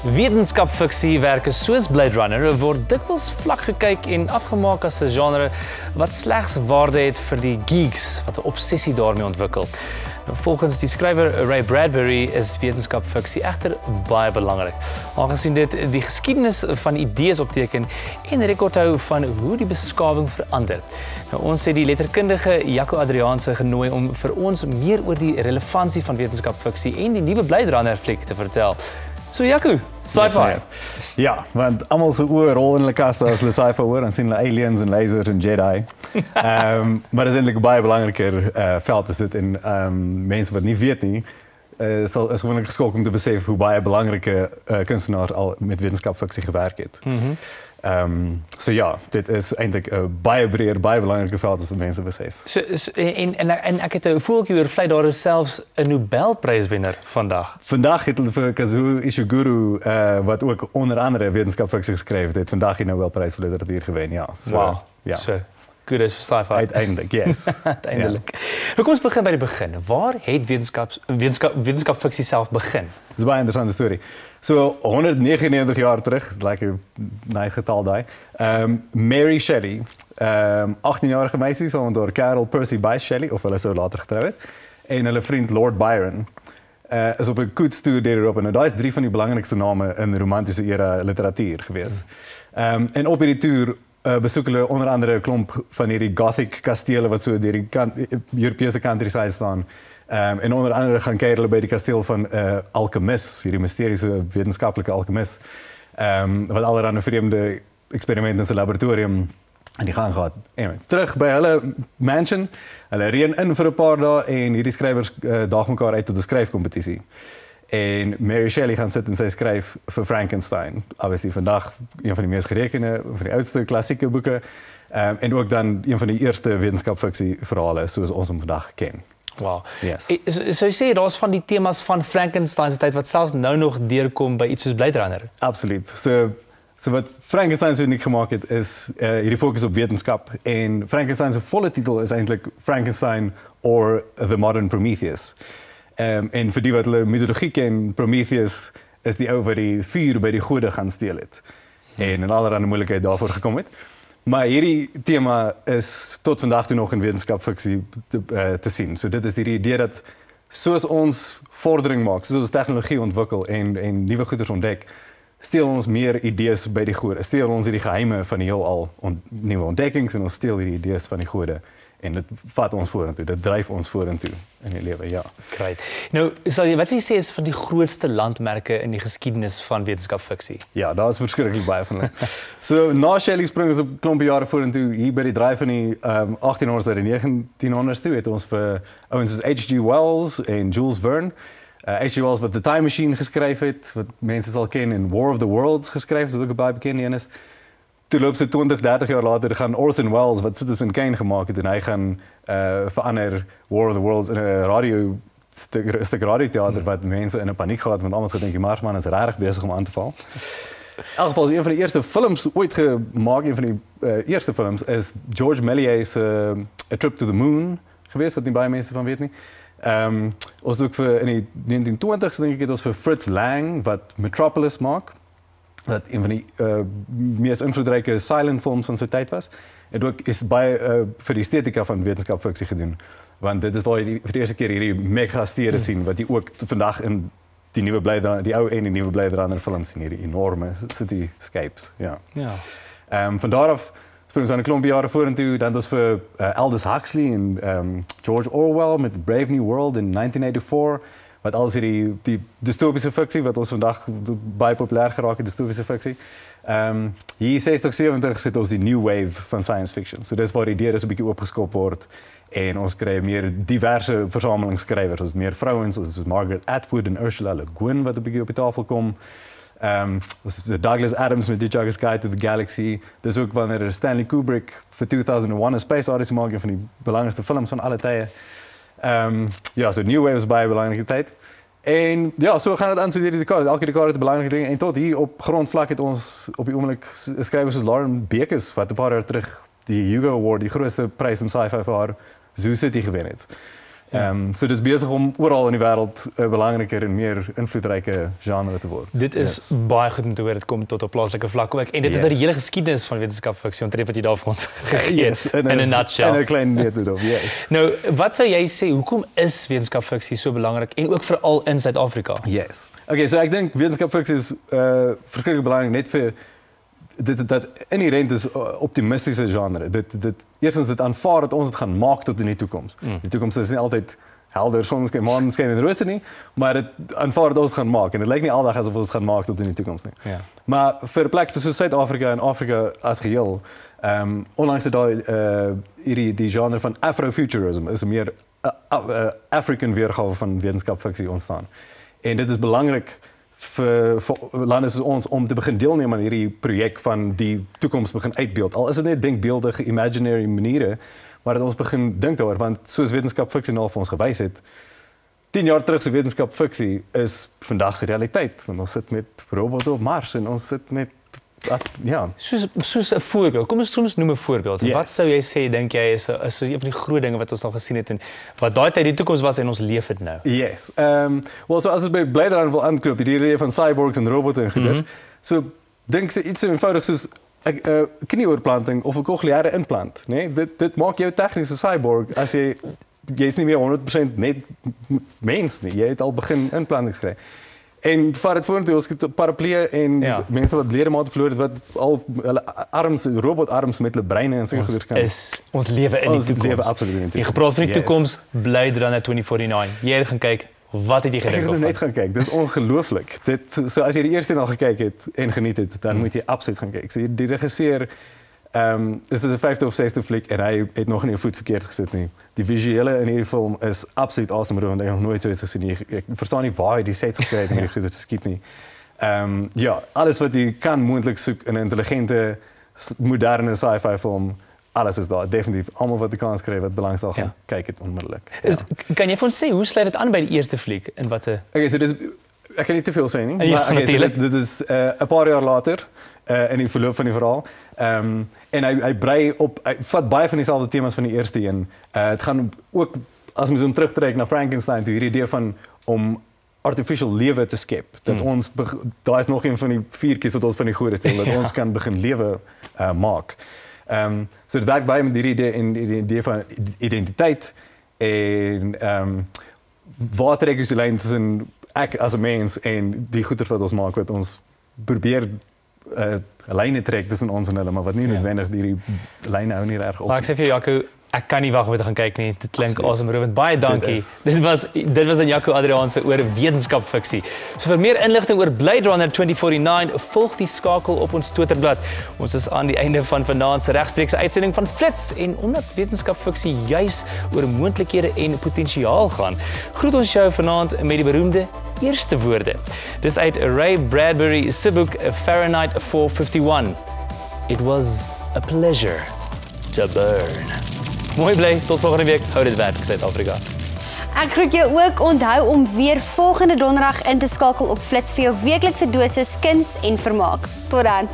Wetenskapfiksie soos Blade Runner word dikwels vlak gekyk en afgemaak as 'n genre wat slegs waarde het vir die geeks wat 'n obsessie daarmee ontwikkel. Volgens die skrywer Ray Bradbury is wetenskapfiksie egter baie belangrik, aangesien dit die geskiedenis van idees opteken en rekord hou van hoe die beskawing verander. Ons het die letterkundige Jaco Adriaanse genooi om vir ons meer oor die relevantie van wetenskapfiksie en die nuwe Blade Runner fliek te vertel. So Jaco, sci-fi. Ja, want almal se oë rol in hulle kaste as hulle sci-fi hoor, dan sien hulle aliens en lasers en Jedi. Maar dis eintlik 'n baie belangriker veld is dit en mense wat nie weet nie, is gewoonlik geskok om te besef hoe baie belangrike kunstenaars al met wetenskapfiksie gewerk het. So ja, dit is eintlik 'n baie breër, baie belangrike veld as wat mense besef. En ek het 'n voeltjie oorvlei daar is selfs 'n Nobelpryswenner vandag. Vandag het hulle vir Kazuo Ishiguro, wat ook onder andere wetenskapfiksie geskryf het, vandag die Nobelprys vir literatuur gewen, ja. So, wow. Ja. So, good as sci-fi. Uiteindelik, yes. Uiteindelik. Ja. Kom ons begin by die begin. Waar het wetenskapfiksie self begin? Dit is 'n baie interessante storie. So 199 jaar terug, lekker nice getal daai. Mary Shelley, 18-jarige meisie saam met haar Carol Percy Bysshe Shelley, of hulle sou later getrou het, en hulle vriend Lord Byron, is op 'n koetstoer deur Europa. Nou daai is 3 van die belangrikste name in romantiese era literatuur gewees. En op hierdie toer besoek hulle onder andere 'n klomp van hierdie gothic kastele wat so deur die Europese countryside staan. En onder andere gaan kyk hulle by die kasteel van alkemis, hierdie mysteriese wetenskaplike alkemis, wat allerlei vreemde eksperimente in sy laboratorium aan die gang gehad. Anyway, terug by hulle mansion, hulle reën in vir 'n paar dae en hierdie skrywers daag mekaar uit tot 'n skryfkompetisie. En Mary Shelley gaan sit en sy skryf vir Frankenstein. Obviously vandag een van die mees gerekende, van die oudste klassieke boeke, en ook dan een van die eerste wetenskapfiksie verhale soos ons hom vandag ken. Wow. Yes. So jy sê daar's van die temas van Frankenstein se tyd wat selfs nou nog deurkom by iets soos Blade Runner. Absoluut. So wat Frankenstein so uniek gemaak het is hierdie fokus op wetenskap en Frankenstein se volle titel is eintlik Frankenstein or the Modern Prometheus. En vir die wat hulle mitologie ken, Prometheus is die ou wat die vuur by die gode gaan steel het. En 'n allerlei moeilikheid daarvoor gekom het. Maar hierdie tema is tot vandag toe nog in wetenskapfiksie te sien. So dit is die idee dat soos ons vordering maak, soos ons tegnologie ontwikkel en nuwe goeders ontdek, steel ons meer idees by die gode. Steel ons hierdie geheime van die heelal, nuwe ontdekkings en ons steel hierdie idees van die gode. En dit vat ons vorentoe, dit dryf ons vorentoe in die lewe, ja. Great. Nou, wat sê is van die grootste landmerke in die geskiedenis van wetenskapfiksie? Ja, daar is verskriklik baie van hulle. So na Shelley spring ons 'n klompie jare vorentoe, hier by die draai van die 1800s en die 1900s toe, het ons vir ouens soos H.G. Wells en Jules Verne. H.G. Wells wat The Time Machine geskryf het, wat mense sal ken, en War of the Worlds geskryf het, wat ook 'n baie bekende een is. Toe loop sy 20, 30 jaar later gaan Orson Welles wat Citizen Kane gemaak het en hy gaan verander War of the Worlds in 'n stuk radioteater wat mense in 'n paniek gehad want almal het gedink die Marsman is regtig besig om aan te val. In elk geval is een van die eerste films ooit gemaak, een van die eerste films is George Méliès A Trip to the Moon geweest, wat nie baie mense van weet nie. Ons het ook vir in die 1920s dink ek het ons vir Fritz Lang wat Metropolis maak. Wat een van die mees invloedryke silent films van sy tyd was. En ook is baie vir die estetika van wetenskapfiksie gedoen. Want dit is waar jy vir die eerste keer hierdie megastede sien, wat jy ook vandag in die nuwe Blade Runner, die ou en die nuwe Blade Runner films sien, hierdie enorme cityscapes. Ja. Van daar af spring ons aan 'n klompie jare vorentoe, dan het ons vir Aldous Huxley en George Orwell met Brave New World in 1984. Wat alles die dystopiese fiksie, wat ons vandag baie populêr geraak het, dystopiese fiksie. Hier 60, 70 het ons die new wave van science fiction. So dis waar die deur so 'n bietjie oopgeskop word en ons kry meer diverse versamelingsskrywers, ons meer vrouens, soos Margaret Atwood en Ursula Le Guin wat 'n bietjie op die tafel kom. Douglas Adams met Hitchhiker's Guide to the Galaxy. Dis ook wanneer Stanley Kubrick vir 2001 A Space Odyssey maak, een van die belangrikste films van alle tye. Ja, so New Wave is baie belangrike tyd. En ja, so gaan dit aan so deur die dekade. Elke dekade het 'n belangrike ding en tot hier op grondvlak het ons op die oomblik skrywers soos Lauren Beekes wat 'n paar jaar terug die Hugo Award, die grootste prys in sci-fi vir haar Zoo City gewen het. So dis besig om oral in die wêreld 'n belangriker en meer invloedryke genre te word. Dit is baie goed om te hoor, dit kom tot op plaaslike vlak ook. En dit is nou die hele geskiedenis van wetenskapfiksie, omtrent wat jy daar vir ons gegee het, in 'n nutshell. In 'n klein neutedop, yes. Nou, wat sou jy sê, hoekom is wetenskapfiksie so belangrik en ook veral in Suid-Afrika? Yes. Okay, so ek dink wetenskapfiksie is verskriklik belangrik net vir dit inherent is optimistiese genre. Eerstens dit aanvaar dat ons dit gaan maak tot in die toekoms. Die toekoms is nie altyd helder, sonskyn, maanskyn en rose nie, maar dit aanvaar dat ons dit gaan maak en dit lyk nie aldag asof ons dit gaan maak tot in die toekoms nie. Ja. Maar vir 'n plek soos Suid-Afrika en Afrika as geheel, onlangs het daar die genre van Afrofuturism is 'n meer African weergawe van wetenskapfiksie ontstaan. En dit is belangrik vir lande soos ons om te begin deelneem aan hierdie projek van die toekoms begin uitbeeld. Al is dit net denkbeeldige, imaginary maniere, maar dat ons begin dink daaroor, want soos wetenskapfiksie nou vir ons gewys het, 10 jaar terug se wetenskapfiksie is vandag se realiteit, want ons sit met robotte op Mars en ons sit met ja. Soos 'n voorbeeld. Kom ons noem 'n voorbeeld. Yes. Wat sou jy sê, dink jy is een van die groot dinge wat ons al gesien het en wat daai tyd die toekoms was en ons leef dit nou? Yes. Well, so as ons by Blade Runner wil aanknoop, die idee van cyborgs en robotte en goeders. So dink so iets so eenvoudig soos 'n knieoorplanting of 'n cochleaire implant, né? Dit maak jou tegniese cyborg as jy's nie meer 100% net mens nie. Jy het al begin implantings kry. En vat dit vorentoe, ons het parapleë en mense wat ledemate verloor het wat al hulle arms, robotarms met hulle breine en sulke goeders kan. Ons lewe in die toekoms. Ons lewe absoluut in die toekoms. Jy gepraat van die toekoms, Blade Runner 2049. Jy het gaan kyk, wat het jy gedink? Ek het net gaan kyk. Dis ongelooflik. So as jy die eerste een al gekyk het en geniet het, dan moet jy absoluut gaan kyk. So die regisseur dis is 'n 5de of 6de fliek en hy het nog nie 'n voet verkeerd gesit nie. Die visuele in hierdie film is absoluut awesome, want ek het nog nooit so iets gesien nie. Ek verstaan nie waar hy die sets gekry het om hierdie goeie te skiet nie. Ja, alles wat jy kan moontlik soek in 'n intelligente, moderne sci-fi film, alles is daar. Definitief almal wat die kans kry wat belangstel gaan kyk dit onmiddellik. Ja. Kan jy vir ons sê hoe sluit dit aan by die eerste fliek en wat 'n Okay, so dis ek kan nie te veel sê nie, maar okay, so dit is 'n paar jaar later in die verloop van die verhaal. En hy brei op, hy vat baie van dieselfde temas van die eerste een. Het gaan ook, as mens hom terugtrek na Frankenstein, toe hierdie idee van om artificial lewe te skep. Dat ons, daar is nog een van die 4 kies wat ons van die goeie stel, dat ons kan begin lewe maak. So dit werk baie met hierdie idee en die idee van identiteit en waar trek ons die lyn tussen ek as 'n mens en die goeders wat ons maak, wat ons probeer lyne trek tussen ons en hulle, maar wat nie noodwendig hierdie lyne hou nie reg op. Maar ek sê vir jou, Jaco, ek kan nie wag om te gaan kyk nie. Dit klink awesome, Ruben. Baie dankie. Dit was dan Jaco Adriaanse oor wetenskapfiksie. So vir meer inligting oor Blade Runner 2049, volg die Skakel op ons Twitterblad. Ons is aan die einde van vanaand se regstreekse uitsending van Flits en omdat wetenskapfiksie juis oor moontlikhede en potensiaal gaan, groet ons jou vanaand met die beroemde eerste woorde. Dis uit Ray Bradbury se boek Fahrenheit 451. It was a pleasure to burn. Mooi bly, tot volgende week. Hou dit werk, Suid-Afrika. Ek groet jou ook, onthou om weer volgende donderdag in te skakel op Flits vir jou weeklikse dosis kuns en vermaak. Tot dan.